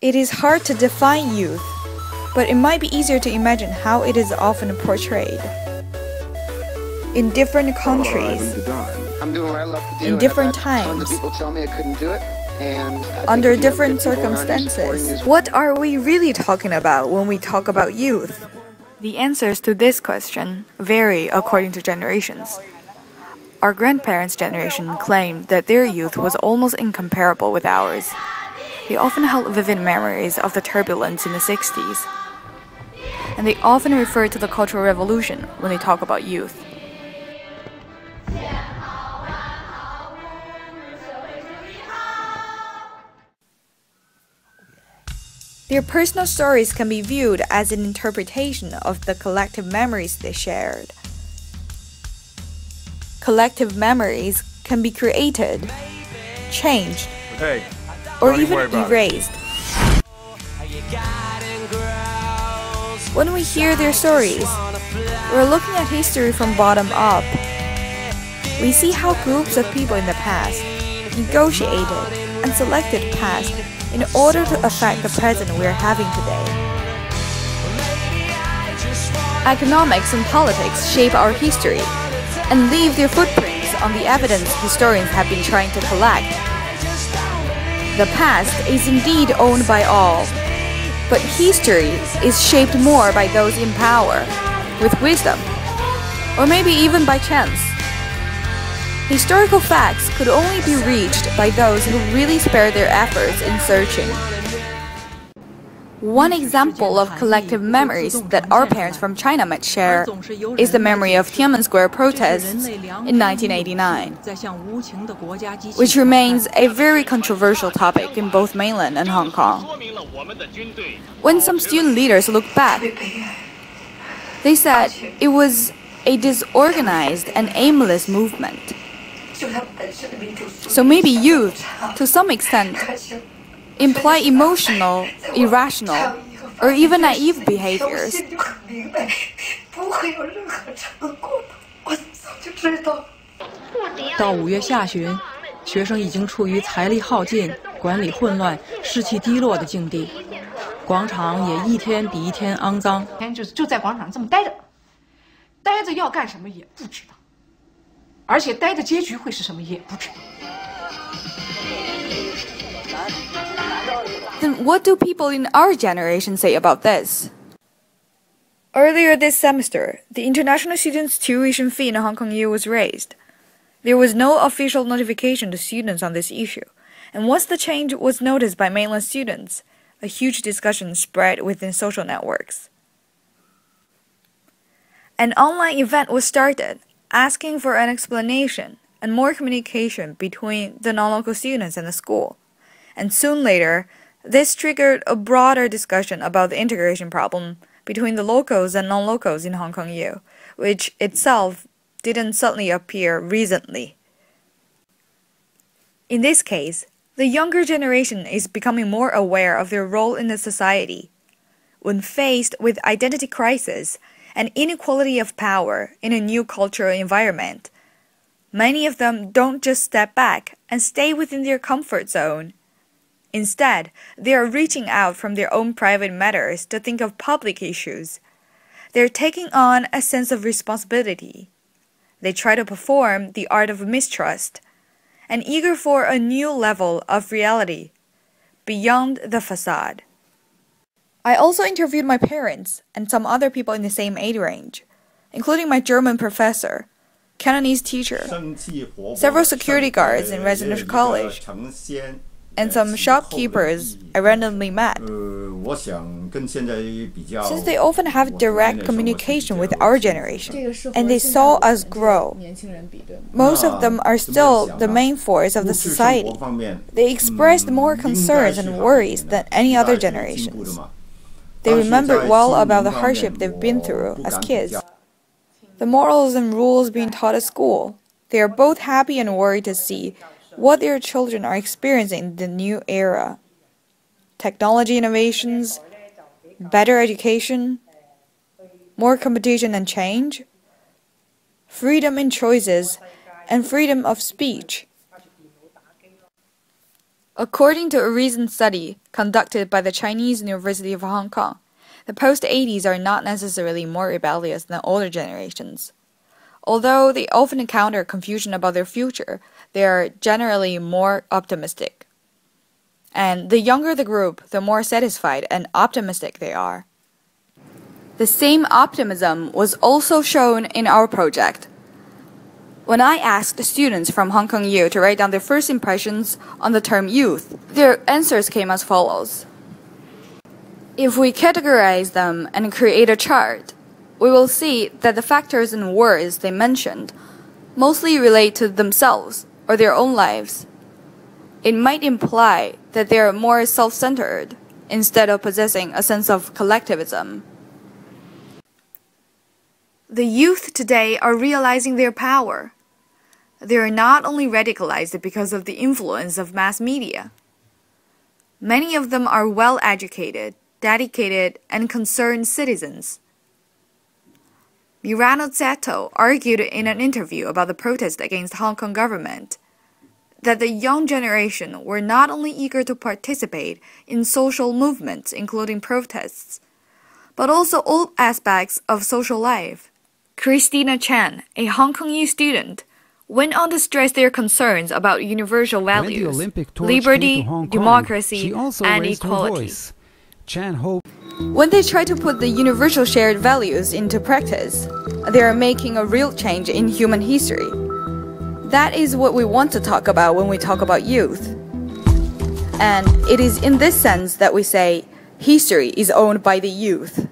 It is hard to define youth, but it might be easier to imagine how it is often portrayed. In different countries, in different times, under different circumstances, what are we really talking about when we talk about youth? The answers to this question vary according to generations. Our grandparents' generation claimed that their youth was almost incomparable with ours. They often held vivid memories of the turbulence in the 60s. And they often refer to the Cultural Revolution when they talk about youth. Their personal stories can be viewed as an interpretation of the collective memories they shared. Collective memories can be created, changed, or even erased. When we hear their stories, we're looking at history from bottom up. We see how groups of people in the past negotiated and selected past in order to affect the present we are having today. Economics and politics shape our history and leave their footprints on the evidence historians have been trying to collect. The past is indeed owned by all, but history is shaped more by those in power, with wisdom, or maybe even by chance. Historical facts could only be reached by those who really spared their efforts in searching. One example of collective memories that our parents from China might share is the memory of Tiananmen Square protests in 1989, which remains a very controversial topic in both mainland and Hong Kong. When some student leaders look back, they said it was a disorganized and aimless movement. So maybe youth, to some extent, imply emotional, irrational, or even naive behaviors. 到5月下旬，学生已经处于财力耗尽、管理混乱、士气低落的境地，广场也一天比一天肮脏。就在广场这么待着，待着要干什么也不知道，而且待着结局会是什么也不知道。 Then what do people in our generation say about this? Earlier this semester, the international students' tuition fee in Hong Kong U was raised. There was no official notification to students on this issue, and once the change was noticed by mainland students, a huge discussion spread within social networks. An online event was started, asking for an explanation and more communication between the non-local students and the school. And soon later, this triggered a broader discussion about the integration problem between the locals and non-locals in Hong Kong U, which itself didn't suddenly appear recently. In this case, the younger generation is becoming more aware of their role in the society. When faced with identity crisis and inequality of power in a new cultural environment, many of them don't just step back and stay within their comfort zone. Instead, they are reaching out from their own private matters to think of public issues. They're taking on a sense of responsibility. They try to perform the art of mistrust, and eager for a new level of reality, beyond the facade. I also interviewed my parents and some other people in the same age range, including my German professor, Cantonese teacher, several security guards in residential college, and some shopkeepers I randomly met. Since they often have direct communication with our generation, and they saw us grow, most of them are still the main force of the society. They expressed more concerns and worries than any other generations. They remembered well about the hardship they've been through as kids, the morals and rules being taught at school. They are both happy and worried to see what their children are experiencing in the new era. Technology innovations, better education, more competition and change, freedom in choices, and freedom of speech. According to a recent study conducted by the Chinese University of Hong Kong, the post-80s are not necessarily more rebellious than older generations. Although they often encounter confusion about their future, they are generally more optimistic. And the younger the group, the more satisfied and optimistic they are. The same optimism was also shown in our project. When I asked students from Hong Kong U to write down their first impressions on the term youth, their answers came as follows. If we categorize them and create a chart, we will see that the factors and words they mentioned mostly relate to themselves or their own lives. It might imply that they are more self-centered instead of possessing a sense of collectivism. The youth today are realizing their power. They are not only radicalized because of the influence of mass media. Many of them are well-educated, dedicated, and concerned citizens. Murano Zeto argued in an interview about the protest against the Hong Kong government that the young generation were not only eager to participate in social movements, including protests, but also all aspects of social life. Christina Chan, a Hong Kong U student, went on to stress their concerns about universal values, liberty, democracy, and equality. When they try to put the universal shared values into practice, they are making a real change in human history. That is what we want to talk about when we talk about youth. And it is in this sense that we say history is owned by the youth.